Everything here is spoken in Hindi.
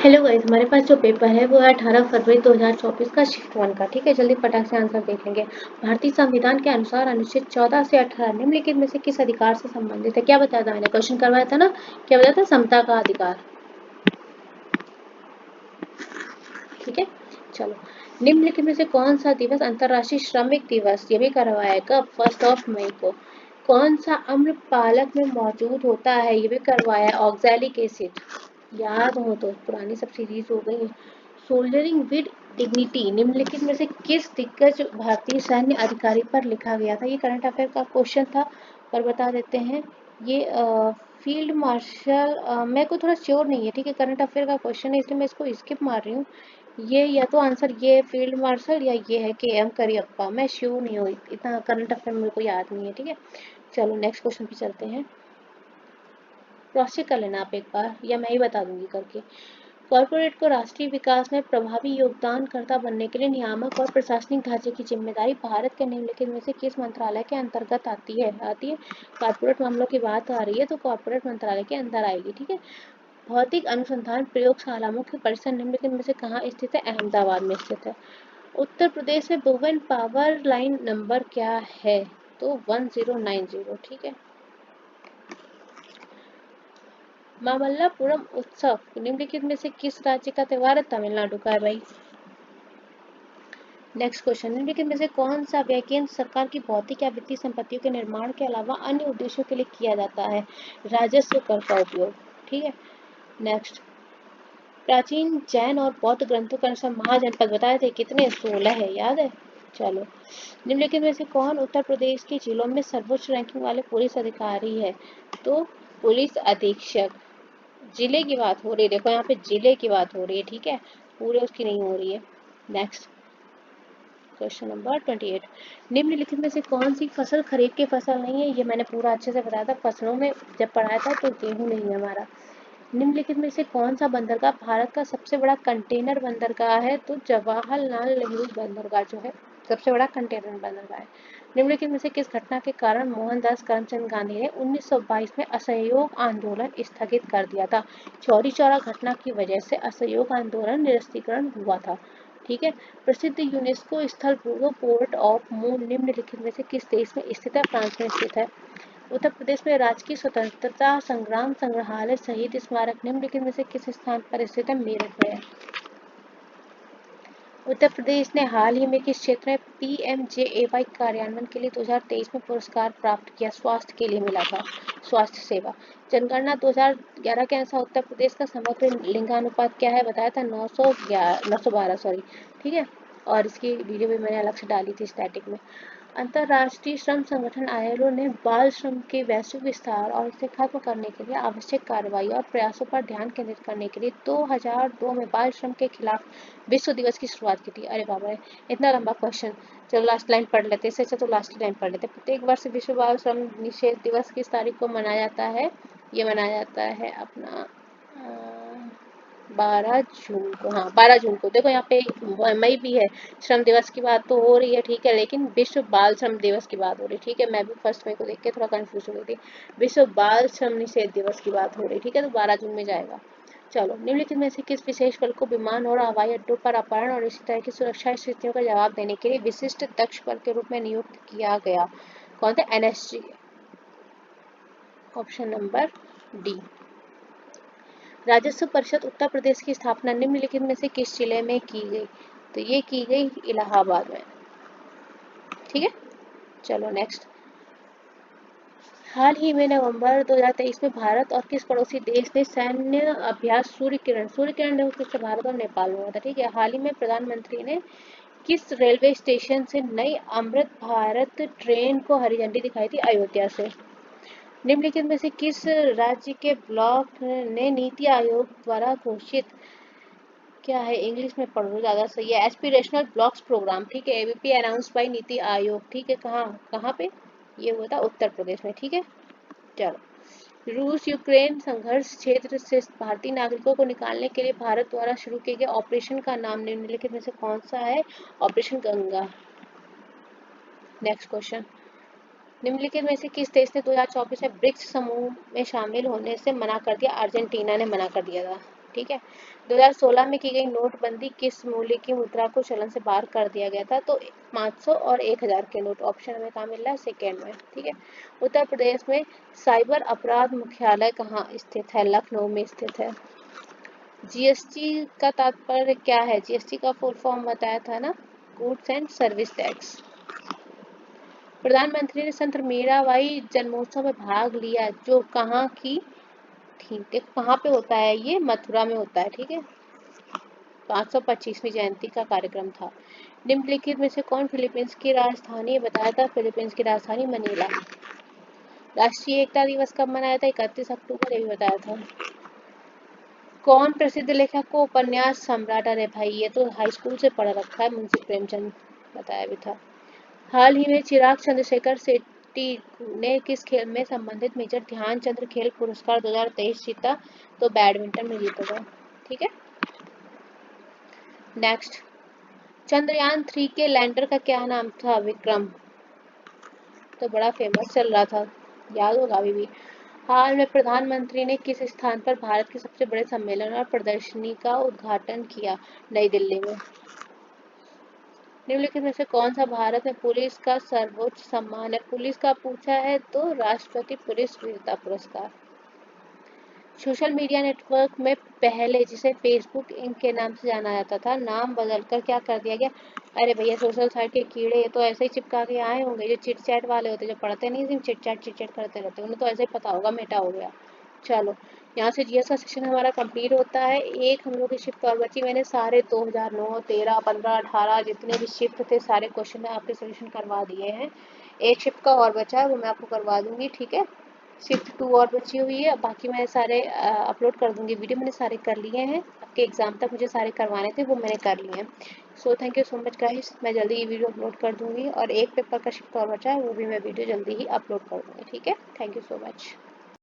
हेलो गाइस, हमारे पास जो पेपर है वो है 18 फरवरी 2024 का शिफ्ट 1 का। ठीक है, जल्दी फटाक से आंसर देख लेंगे। भारतीय संविधान के अनुसार अनुच्छेद 14 से 18 निम्नलिखित में से किस अधिकार से संबंधित है? क्या बताया था मैंने? क्वेश्चन करवाया था ना, क्या बताया था? समता का अधिकार। ठीक है, चलो। निम्नलिखित में से कौन सा दिवस अंतर्राष्ट्रीय श्रमिक दिवस, ये भी करवाया है कब? 1 मई को। कौन सा अम्ल पालक में मौजूद होता है? ये भी करवाया है, ऑक्सैलिक एसिड। याद हो तो, पुरानी सब सीरीज हो गई। सोल्जरिंग विद डिग्निटी निम्नलिखित में से किस दिग्गज भारतीय सैन्य अधिकारी पर लिखा गया था? ये करंट अफेयर का क्वेश्चन था, पर बता देते हैं। ये फील्ड मार्शल, मेरे को थोड़ा श्योर नहीं है। ठीक है, करंट अफेयर का क्वेश्चन है इसलिए मैं इसको स्किप मार रही हूँ। ये या तो आंसर ये फील्ड मार्शल या ये है के एम करियप्पा। मैं श्योर नहीं हूँ, इतना करंट अफेयर मेरे को याद नहीं है। ठीक है, चलो नेक्स्ट क्वेश्चन पे चलते हैं। क्रॉस चेक कर लेना आप एक बार, या मैं ही बता दूंगी करके। कॉर्पोरेट को राष्ट्रीय विकास में प्रभावी योगदानकर्ता बनने के लिए नियामक और प्रशासनिक ढांचे की जिम्मेदारी भारत के निम्नलिखित में से किस मंत्रालय के अंतर्गत आती है? कॉर्पोरेट मामलों की बात आ रही है तो कॉर्पोरेट मंत्रालय के अंदर आएगी। ठीक है, भौतिक अनुसंधान प्रयोगशाला मुख्य परिसर निम्नलिखित में से कहाँ स्थित है? अहमदाबाद में स्थित है। उत्तर प्रदेश में भुवन पावर लाइन नंबर क्या है? तो 1090। ठीक है, मामल्लापुरम उत्सव निम्नलिखित में से किस राज्य का त्योहार है? तमिलनाडु का है भाई। नेक्स्ट क्वेश्चन, निम्नलिखित में से कौन सा व्यय केंद्र सरकार की भौतिक या वित्तीय संपत्तियों के निर्माण के अलावा अन्य उद्देश्यों के लिए किया जाता है? राजस्व कर का उपयोग। ठीक है, नेक्स्ट, प्राचीन जैन और बौद्ध ग्रंथों के अनुसार महाजनपद बताए थे कितने? 16 है, याद है? चलो, निम्नलिखित में से कौन उत्तर प्रदेश के जिलों में सर्वोच्च रैंकिंग वाले पुलिस अधिकारी है? तो पुलिस अधीक्षक। जिले की बात हो रही है, देखो यहाँ पे जिले की बात हो रही है। ठीक है, पूरे उसकी नहीं हो रही है। नेक्स्ट क्वेश्चन नंबर 28, निम्नलिखित में से कौन सी फसल खरीफ की फसल नहीं है? ये मैंने पूरा अच्छे से बताया था फसलों में जब पढ़ाया था, तो गेहूं नहीं है हमारा। निम्नलिखित में से कौन सा बंदरगाह भारत का सबसे बड़ा कंटेनर बंदरगाह है? तो जवाहरलाल नेहरू बंदरगाह जो है सबसे बड़ा कंटेनर बंदरगाह है। निम्नलिखित में से किस घटना के कारण मोहनदास करमचंद गांधी ने 1922 में असहयोग आंदोलन स्थगित कर दिया था? चौरी चौरा घटना की वजह से असहयोग आंदोलन निरस्तीकरण हुआ था। ठीक है, प्रसिद्ध यूनेस्को स्थल पूर्व पोर्ट ऑफ मून निम्नलिखित में से किस देश में स्थित है? फ्रांस में स्थित है। उत्तर प्रदेश में राजकीय स्वतंत्रता संग्राम संग्रहालय शहीद स्मारक निम्नलिखित में से किस स्थान पर स्थित है? मेरठ में है। उत्तर प्रदेश ने हाल ही में किस क्षेत्र में PMJAY कार्यान्वयन के लिए 2023 में पुरस्कार प्राप्त किया? स्वास्थ्य के लिए मिला था, स्वास्थ्य सेवा। जनगणना 2011 के अनुसार उत्तर प्रदेश का समग्र लिंगानुपात क्या है? बताया था 912, सॉरी। ठीक है, और इसकी वीडियो भी मैंने अलग से डाली थी स्टैटिक में। अंतर्राष्ट्रीय श्रम संगठन ILO ने बाल श्रम के वैश्विक विस्तार और इसे खत्म करने के लिए आवश्यक कार्रवाई और प्रयासों पर ध्यान केंद्रित करने के लिए 2002 में बाल श्रम के खिलाफ विश्व दिवस की शुरुआत की थी। अरे बाबा, इतना लंबा क्वेश्चन। चलो लास्ट लाइन पढ़ लेते, इससे अच्छा तो लास्ट लाइन पढ़ लेते। प्रत्येक वर्ष विश्व बाल श्रम निषेध दिवस किस तारीख को मनाया जाता है? ये मनाया जाता है अपना 12 जून को। हाँ, 12 जून को। देखो यहाँ पे मई भी है, श्रम दिवस की बात तो हो रही है। ठीक है, लेकिन विश्व बाल श्रम दिवस की बात हो रही है। ठीक है, मैं भी 1 मई को देख के थोड़ा कंफ्यूज हो गई थी। विश्व बाल श्रम निषेध दिवस की बात हो रही है। ठीक है, तो 12 जून में जाएगा। चलो, निम्नलिखित में से किस विशेष बल को विमान और हवाई अड्डों पर अपहरण और इसी तरह की सुरक्षा स्थितियों का जवाब देने के लिए विशिष्ट दक्ष बल के रूप में नियुक्त किया गया? कौन सा? NSG। Option number D. राजस्व परिषद उत्तर प्रदेश की स्थापना निम्नलिखित में से किस जिले में की गई? तो ये की गई इलाहाबाद में। ठीक है, चलो नेक्स्ट। हाल ही में नवंबर 2023 में भारत और किस पड़ोसी देश ने सैन्य अभ्यास सूर्य किरण देखो किससे? भारत और नेपाल में हुआ था। ठीक है, हाल ही में प्रधानमंत्री ने किस रेलवे स्टेशन से नई अमृत भारत ट्रेन को हरी झंडी दिखाई थी? अयोध्या से। निम्नलिखित में से किस राज्य के ब्लॉक ने नीति आयोग द्वारा घोषित, क्या है इंग्लिश में पढ़ लो ज्यादा सही है, एस्पिरेशनल ब्लॉक्स प्रोग्राम? ठीक है, ABP announce bye NITI Aayog. ठीक है, कहाँ कहाँ पे ये हुआ था? उत्तर प्रदेश में। ठीक है, चलो। रूस यूक्रेन संघर्ष क्षेत्र से भारतीय नागरिकों को निकालने के लिए भारत द्वारा शुरू किए गए ऑपरेशन का नाम निम्नलिखित में से कौन सा है? ऑपरेशन गंगा। नेक्स्ट क्वेश्चन, निम्नलिखित में से किस देश ने 2024 में ब्रिक्स समूह में शामिल होने से मना कर दिया? अर्जेंटीना ने मना कर दिया था। ठीक है। 2016 में की गई नोटबंदी किस मूल्य की मुद्रा को चलन से बाहर कर दिया गया था? तो 500 और 1000 के नोट। ऑप्शन हमें कहाँ मिल रहा है? सेकेंड में। ठीक है। उत्तर प्रदेश में साइबर अपराध मुख्यालय कहाँ स्थित है? लखनऊ में स्थित है। जीएसटी का तात्पर्य क्या है? जीएसटी का फुल फॉर्म बताया था ना, गुड्स एंड सर्विस टैक्स। प्रधानमंत्री ने संत मीराबाई जन्मोत्सव में भाग लिया, जो कहाँ की थी? देखो कहाँ पे होता है ये? मथुरा में होता है। ठीक है। 525वीं जयंती का कार्यक्रम था। निम्नलिखित में से कौन फिलीपींस की राजधानी? बताया था फिलीपींस की राजधानी मनीला। राष्ट्रीय एकता दिवस कब मनाया था? 31 अक्टूबर, ये भी बताया था। कौन प्रसिद्ध लेखक को उपन्यास सम्राट? अरे भाई ये तो हाई स्कूल से पढ़ रखा है, मुंशी प्रेमचंद, बताया भी था। हाल ही में चिराग चंद्रशेखर शेट्टी ने किस खेल में संबंधित मेजर ध्यानचंद खेल पुरस्कार 2023 जीता? तो बैडमिंटन में जीता था। ठीक है। नेक्स्ट, चंद्रयान 3 के लैंडर का क्या नाम था? विक्रम। तो बड़ा फेमस चल रहा था, याद होगा अभी भी। हाल में प्रधानमंत्री ने किस स्थान पर भारत के सबसे बड़े सम्मेलन और प्रदर्शनी का उद्घाटन किया? नई दिल्ली में। निम्नलिखित में से कौन सा भारत में पुलिस का सर्वोच्च सम्मान है? पुलिस का पूछा है तो राष्ट्रपति पुलिस वीरता पुरस्कार। सोशल मीडिया नेटवर्क में पहले जिसे फेसबुक इंक के नाम से जाना जाता था, नाम बदलकर क्या कर दिया गया? अरे भैया सोशल साइट के कीड़े ये तो ऐसे ही चिपका के आए होंगे, जो चिट चैट वाले होते, जो पढ़ते नहीं, सिर्फ चिट चैट करते रहते, उन्हें तो ऐसे ही पता होगा, मेटा हो गया। चलो, यहाँ से जीएस का सेक्शन हमारा कंप्लीट होता है। एक हम लोग की शिफ्ट और बची। मैंने सारे 2009, 13, 15, 18 जितने भी शिफ्ट थे सारे क्वेश्चन में आपके सोल्यूशन करवा दिए हैं। एक शिफ्ट का और बचा है, वो मैं आपको करवा दूंगी। ठीक है। शिफ्ट 2 और बची हुई है, बाकी मैं सारे अपलोड कर दूंगी। वीडियो मैंने सारे कर लिए हैं, आपके एग्जाम तक मुझे सारे करवाने थे, वो मैंने कर लिए हैं। So thank you so much guys, मैं जल्दी ये वीडियो अपलोड कर दूंगी। और एक पेपर का शिफ्ट और बचा है, वो भी मैं वीडियो जल्दी ही अपलोड कर दूंगी। ठीक है। Thank you so much.